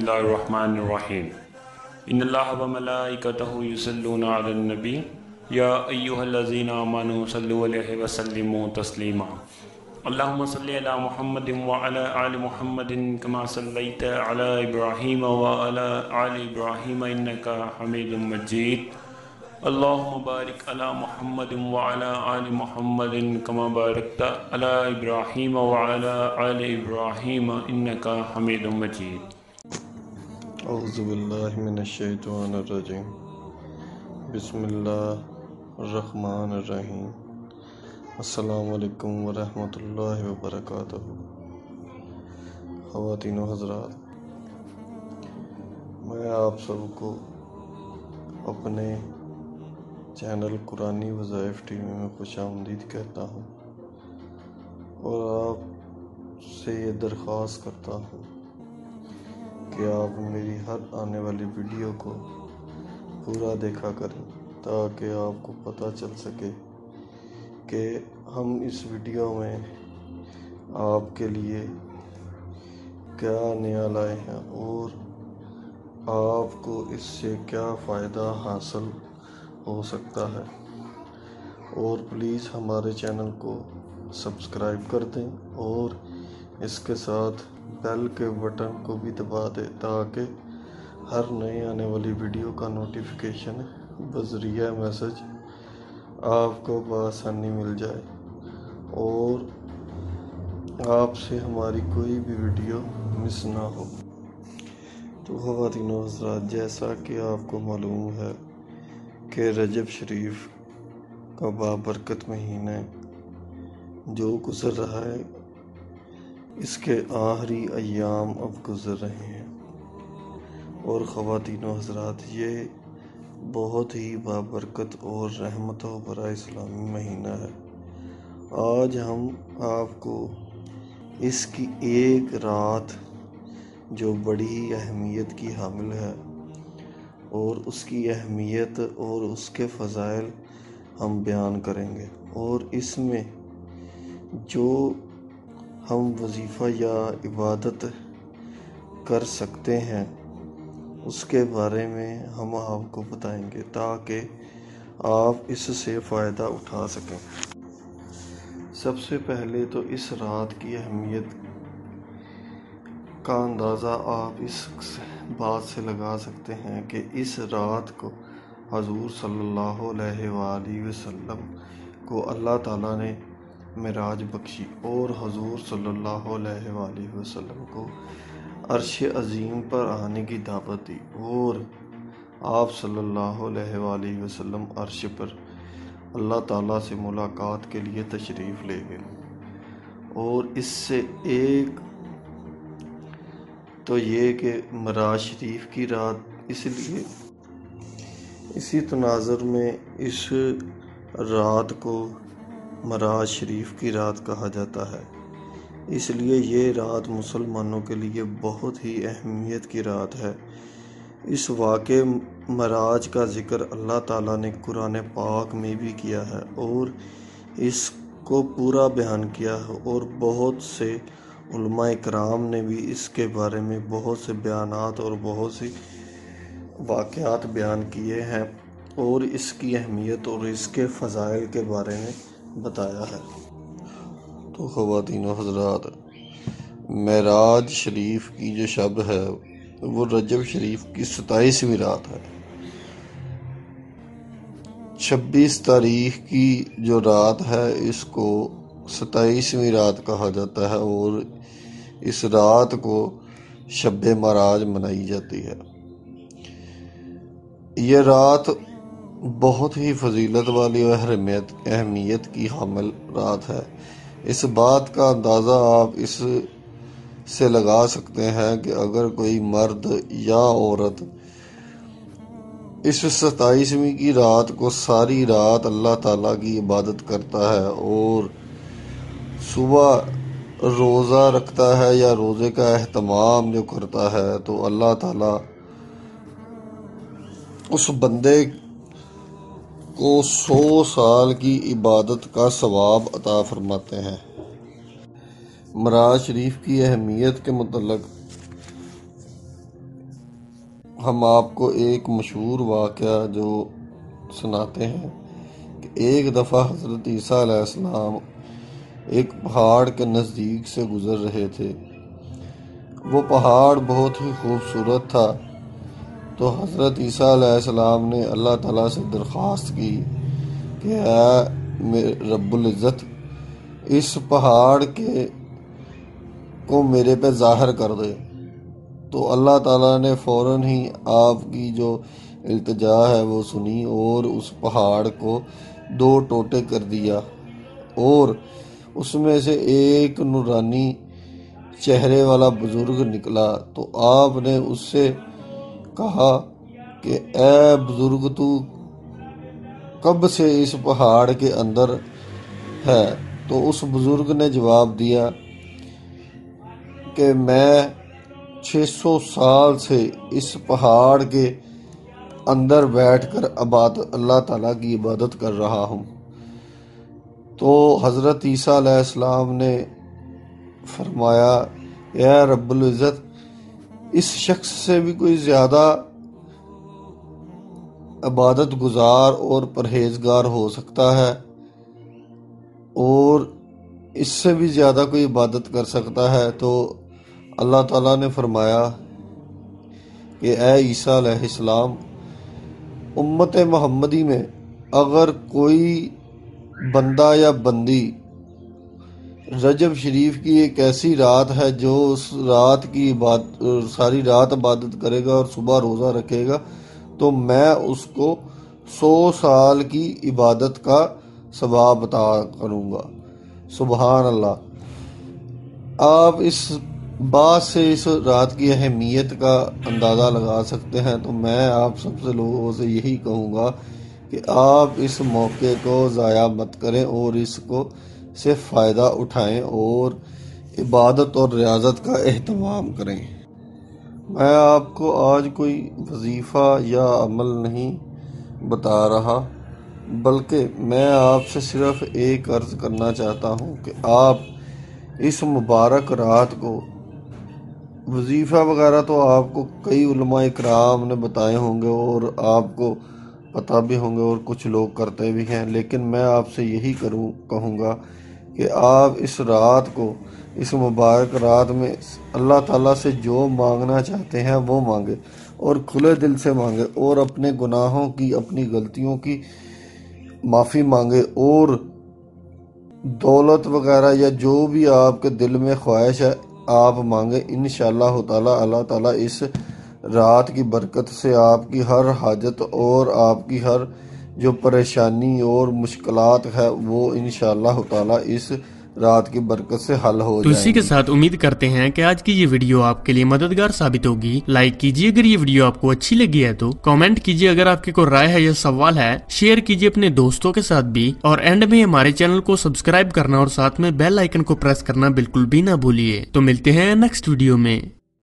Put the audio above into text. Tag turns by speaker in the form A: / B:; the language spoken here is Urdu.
A: اللہ الرحمن الرحیم ان اللہ و ملائکتہ یصلون علی النبی یا ایہا الذین آمنوا صلوا علیہ وسلموا تسلیما اللہم صلی علی محمد وعلی آل محمد کما صلیت علی ابراہیم وعلی آل ابراہیم انکا حمید مجید اللہم بارک علی محمد وعلی آل محمد کما بارکت علی ابراہیم وعلی آل ابراہیم انکا حمید مجید۔
B: اعوذ باللہ من الشیطان الرجیم، بسم اللہ الرحمن الرحیم۔ السلام علیکم ورحمۃ اللہ وبرکاتہ۔ خواتین و حضرات، میں آپ سب کو اپنے چینل قرآنی وظائف ٹی وی میں خوش آمدید کہتا ہوں اور آپ سے یہ درخواست کرتا ہوں کہ آپ میری ہر آنے والی ویڈیو کو پورا دیکھا کریں تاکہ آپ کو پتہ چل سکے کہ ہم اس ویڈیو میں آپ کے لیے کیا نیا لائے ہیں اور آپ کو اس سے کیا فائدہ حاصل ہو سکتا ہے۔ اور پلیز ہمارے چینل کو سبسکرائب کر دیں اور اس کے ساتھ بیل کے بٹن کو بھی دبا دیں تاکہ ہر نئی آنے والی ویڈیو کا نوٹیفیکیشن بذریعہ میسج آپ کو بآسانی مل جائے اور آپ سے ہماری کوئی بھی ویڈیو مس نہ ہو۔ تو خواتین و حضرات، جیسا کہ آپ کو معلوم ہے کہ رجب شریف کا بابرکت مہینہ جو گزر رہا ہے، اس کے آخری ایام اب گزر رہے ہیں اور خواتین و حضرات، یہ بہت ہی بابرکت اور رحمتوں بھرا اسلامی مہینہ ہے۔ آج ہم آپ کو اس کی ایک رات جو بڑی ہی اہمیت کی حامل ہے اور اس کی اہمیت اور اس کے فضائل ہم بیان کریں گے، اور اس میں جو ہم وظیفہ یا عبادت کر سکتے ہیں اس کے بارے میں ہم آپ کو بتائیں گے تاکہ آپ اس سے فائدہ اٹھا سکیں۔ سب سے پہلے تو اس رات کی اہمیت کا اندازہ آپ اس بات سے لگا سکتے ہیں کہ اس رات کو حضور صلی اللہ علیہ وآلہ وسلم کو اللہ تعالیٰ نے معراج بخشی اور حضور صلی اللہ علیہ وآلہ وسلم کو عرش عظیم پر آنے کی دعوت دی اور آپ صلی اللہ علیہ وآلہ وسلم عرش پر اللہ تعالیٰ سے ملاقات کے لیے تشریف لے گئے۔ اور اس سے ایک تو یہ کہ معراج شریف کی رات، اس لیے اسی تناظر میں اس رات کو معراج شریف کی رات کہا جاتا ہے، اس لیے یہ رات مسلمانوں کے لیے بہت ہی اہمیت کی رات ہے۔ اس واقعے معراج کا ذکر اللہ تعالیٰ نے قرآن پاک میں بھی کیا ہے اور اس کو پورا بیان کیا ہے، اور بہت سے علماء کرام نے بھی اس کے بارے میں بہت سے بیانات اور بہت سی واقعات بیان کیے ہیں اور اس کی اہمیت اور اس کے فضائل کے بارے میں بتایا ہے۔ تو خواتین و حضرات، معراج شریف کی جو شب ہے وہ رجب شریف کی 27ویں رات ہے۔ 26 تاریخ کی جو رات ہے اس کو 27ویں رات کہا جاتا ہے اور اس رات کو شب معراج منائی جاتی ہے۔ یہ رات بہت ہی فضیلت والی اور اہمیت کی حامل رات ہے۔ اس بات کا اندازہ آپ اس سے لگا سکتے ہیں کہ اگر کوئی مرد یا عورت اس 27ویں کی رات کو ساری رات اللہ تعالیٰ کی عبادت کرتا ہے اور صبح روزہ رکھتا ہے یا روزے کا اہتمام جو کرتا ہے تو اللہ تعالیٰ اس بندے کو 100 سال کی عبادت کا ثواب عطا فرماتے ہیں۔ معراج شریف کی اہمیت کے متعلق ہم آپ کو ایک مشہور واقعہ جو سناتے ہیں کہ ایک دفعہ حضرت عیسیٰ علیہ السلام ایک پہاڑ کے نزدیک سے گزر رہے تھے۔ وہ پہاڑ بہت ہی خوبصورت تھا، تو حضرت عیسیٰ علیہ السلام نے اللہ تعالیٰ سے درخواست کی کہ اے رب العزت، اس پہاڑ کو میرے پہ ظاہر کر دے۔ تو اللہ تعالیٰ نے فوراً ہی آپ کی جو التجا ہے وہ سنی اور اس پہاڑ کو 2 ٹوٹے کر دیا، اور اس میں سے ایک نورانی چہرے والا بزرگ نکلا۔ تو آپ نے اس سے کہا کہ اے بزرگ، تو کب سے اس پہاڑ کے اندر ہے؟ تو اس بزرگ نے جواب دیا کہ میں 600 سال سے اس پہاڑ کے اندر بیٹھ کر اللہ تعالیٰ کی عبادت کر رہا ہوں۔ تو حضرت عیسیٰ علیہ السلام نے فرمایا اے رب العزت، اس شخص سے بھی کوئی زیادہ عبادت گزار اور پرہیزگار ہو سکتا ہے، اور اس سے بھی زیادہ کوئی عبادت کر سکتا ہے؟ تو اللہ تعالیٰ نے فرمایا کہ اے عیسیٰ علیہ السلام، امت محمدی میں اگر کوئی بندہ یا بندی رجب شریف کی ایک ایسی رات ہے جو اس رات کی ساری رات عبادت کرے گا اور صبح روزہ رکھے گا، تو میں اس کو 100 سال کی عبادت کا ثواب عطا کروں گا۔ سبحان اللہ۔ آپ اس بات سے اس رات کی اہمیت کا اندازہ لگا سکتے ہیں۔ تو میں آپ سب سے لوگوں سے یہی کہوں گا کہ آپ اس موقع کو ضائع مت کریں اور اس کو سے فائدہ اٹھائیں اور عبادت اور ریاضت کا اہتمام کریں۔ میں آپ کو آج کوئی وظیفہ یا عمل نہیں بتا رہا، بلکہ میں آپ سے صرف ایک عرض کرنا چاہتا ہوں کہ آپ اس مبارک رات کو وظیفہ وغیرہ تو آپ کو کئی علماء اکرام نے بتائے ہوں گے اور آپ کو پتہ بھی ہوں گے اور کچھ لوگ کرتے بھی ہیں، لیکن میں آپ سے یہی کہوں گا کہ آپ اس رات کو، اس مبارک رات میں اللہ تعالیٰ سے جو مانگنا چاہتے ہیں وہ مانگے اور کھلے دل سے مانگے، اور اپنے گناہوں کی، اپنی غلطیوں کی معافی مانگے، اور دولت وغیرہ یا جو بھی آپ کے دل میں خواہش ہے آپ مانگے۔ انشاءاللہ تعالیٰ اللہ تعالیٰ اس رات کی برکت سے آپ کی ہر حاجت اور آپ کی ہر جو پریشانی اور مشکلات ہے وہ انشاءاللہ تعالیٰ اس رات کی برکت سے حل ہو
C: تو
B: جائیں
C: اسی کے
B: گی۔
C: ساتھ امید کرتے ہیں کہ آج کی یہ ویڈیو آپ کے لیے مددگار ثابت ہوگی۔ لائک کیجیے اگر یہ ویڈیو آپ کو اچھی لگی ہے تو، کامنٹ کیجیے اگر آپ کی کوئی رائے ہے یا سوال ہے، شیئر کیجیے اپنے دوستوں کے ساتھ بھی، اور اینڈ میں ہمارے چینل کو سبسکرائب کرنا اور ساتھ میں بیل آئیکن کو پریس کرنا بالکل بھی نہ بھولیے۔ تو ملتے ہیں نیکسٹ ویڈیو میں۔